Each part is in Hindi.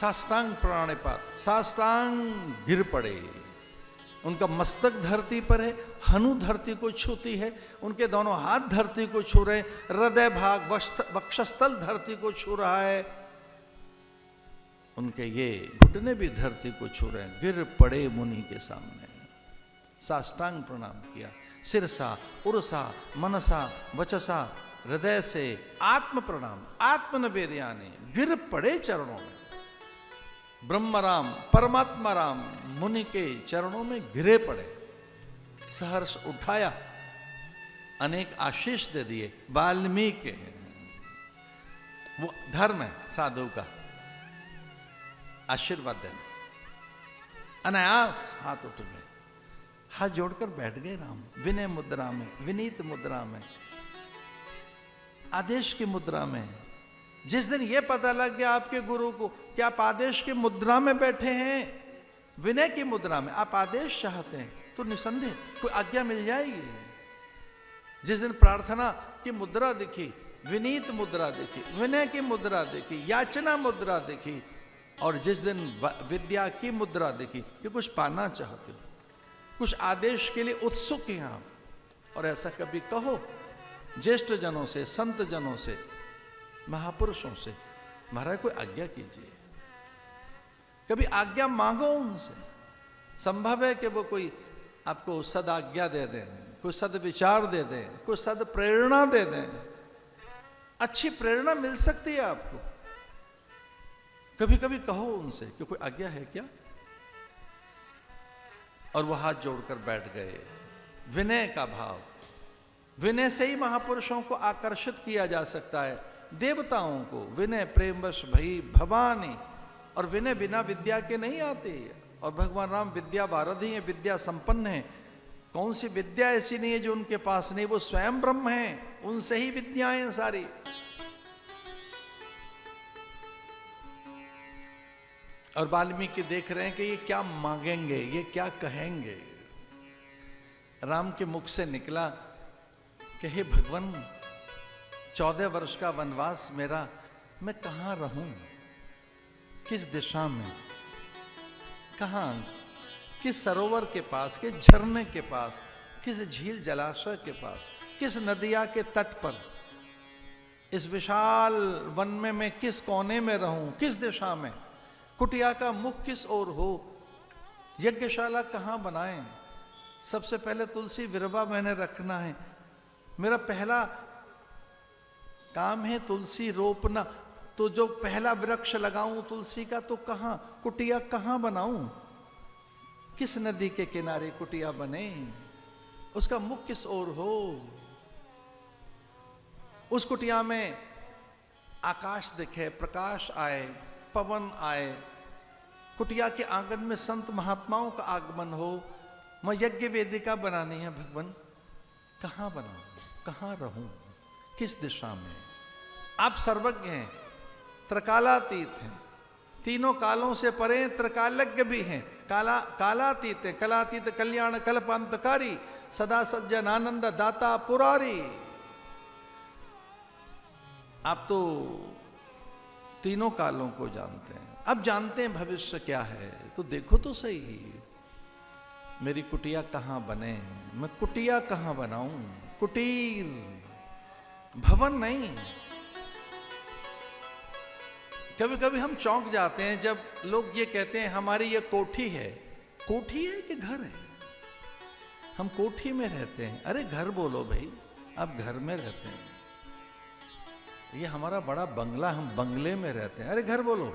साष्टांग प्रणिपात, साष्टांग गिर पड़े। उनका मस्तक धरती पर है, हनु धरती को छूती है, उनके दोनों हाथ धरती को छू रहे, हृदय भाग वक्षस्थल धरती को छू रहा है, उनके ये घुटने भी धरती को छू रहे हैं। गिर पड़े मुनि के सामने, साष्टांग प्रणाम किया। सिरसा उरसा मनसा वचसा, हृदय से आत्म प्रणाम, आत्म निवेदयानि, गिर पड़े चरणों में। ब्रह्मराम परमात्मा राम मुनि के चरणों में गिरे पड़े, सहर्ष उठाया, अनेक आशीष दे दिए। वाल्मीकि, वो धर्म है साधु का, आशीर्वाद देना। अनायास हाथ उठ गए, हाथ जोड़कर बैठ गए राम, विनय मुद्रा में, विनीत मुद्रा में, आदेश की मुद्रा में। जिस दिन यह पता लग गया आपके गुरु को कि आप आदेश की मुद्रा में बैठे हैं, विनय की मुद्रा में, आप आदेश चाहते हैं, तो निसंदेह कोई आज्ञा मिल जाएगी। जिस दिन प्रार्थना की मुद्रा दिखी, विनीत मुद्रा दिखी, विनय की मुद्रा दिखी, याचना मुद्रा दिखी, और जिस दिन विद्या की मुद्रा दिखी कि कुछ पाना चाहते हो, कुछ आदेश के लिए उत्सुक हैं आप, और ऐसा कभी कहो ज्येष्ठ जनों से, संत जनों से, महापुरुषों से, महाराज कोई आज्ञा कीजिए। कभी आज्ञा मांगो उनसे, संभव है कि वो कोई आपको सदाज्ञा दे दें, कोई सदविचार दे दें, कोई सद प्रेरणा दे दें। अच्छी प्रेरणा मिल सकती है आपको। कभी कभी कहो उनसे कि कोई आज्ञा है क्या, और वो हाथ जोड़कर बैठ गए। विनय का भाव, विनय से ही महापुरुषों को आकर्षित किया जा सकता है। देवताओं को विनय प्रेमवश भई भवानी, और विनय बिना विद्या के नहीं आती है। और भगवान राम विद्या वारधि हैं, विद्या संपन्न है। कौन सी विद्या ऐसी नहीं है जो उनके पास नहीं, वो स्वयं ब्रह्म हैं, उनसे ही विद्याएं सारी। और वाल्मीकि देख रहे हैं कि ये क्या मांगेंगे, ये क्या कहेंगे। राम के मुख से निकला कि हे भगवान, 14 वर्ष का वनवास मेरा, मैं कहां रहूं, किस दिशा में, कहां, किस सरोवर के पास, किस झरने के पास, किस झील जलाशय के पास, किस नदिया के तट पर, इस विशाल वन में मैं किस कोने में रहूं, किस दिशा में, कुटिया का मुख किस ओर हो, यज्ञशाला कहां बनाएं। सबसे पहले तुलसी विरबा मैंने रखना है, मेरा पहला काम है तुलसी रोपना। तो जो पहला वृक्ष लगाऊं तुलसी का, तो कहां, कुटिया कहां बनाऊं, किस नदी के किनारे कुटिया बने, उसका मुख किस ओर हो, उस कुटिया में आकाश दिखे, प्रकाश आए, पवन आए, कुटिया के आंगन में संत महात्माओं का आगमन हो। मैं यज्ञ वेदिका बनानी है भगवान, कहां बनाऊं, कहां रहूं, किस दिशा में। आप सर्वज्ञ हैं, त्रिकालातीत हैं, तीनों कालों से परे त्रिकालज्ञ भी हैं। कालातीत है, कलातीत कल्याण कल्पांतकारी, सदा सज्जन आनंद दाता पुरारी। आप तो तीनों कालों को जानते हैं। अब जानते हैं भविष्य क्या है, तो देखो तो सही मेरी कुटिया कहां बने, मैं कुटिया कहां बनाऊं। कुटीर, भवन नहीं। कभी कभी हम चौंक जाते हैं जब लोग ये कहते हैं हमारी ये कोठी है। कोठी है कि घर है? हम कोठी में रहते हैं। अरे घर बोलो भाई, आप घर में रहते हैं। ये हमारा बड़ा बंगला, हम बंगले में रहते हैं। अरे घर बोलो,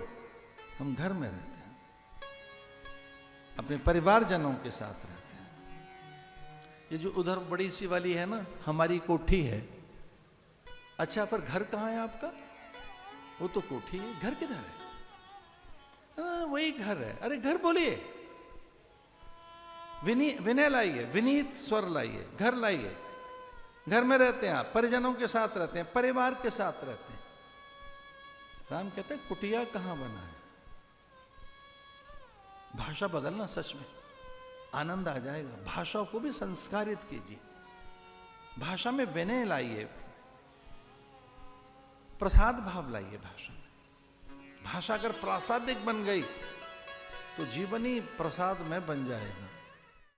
हम घर में रहते हैं, अपने परिवारजनों के साथ रहते हैं। ये जो उधर बड़ी सी वाली है ना, हमारी कोठी है। अच्छा, पर घर कहाँ है आपका? वो तो कोठी है, घर किधर है? वही घर है। अरे घर बोलिए, विनय लाइए, विनीत स्वर लाइए, घर लाइए। घर में रहते हैं आप, परिजनों के साथ रहते हैं, परिवार के साथ रहते हैं। राम कहते हैं कुटिया कहां बना है। भाषा बदलना, सच में आनंद आ जाएगा। भाषा को भी संस्कारित कीजिए, भाषा में विनय लाइए, प्रसाद भाव लाइए भाषा में। भाषा अगर प्रासादिक बन गई तो जीवन ही प्रसाद में बन जाएगा।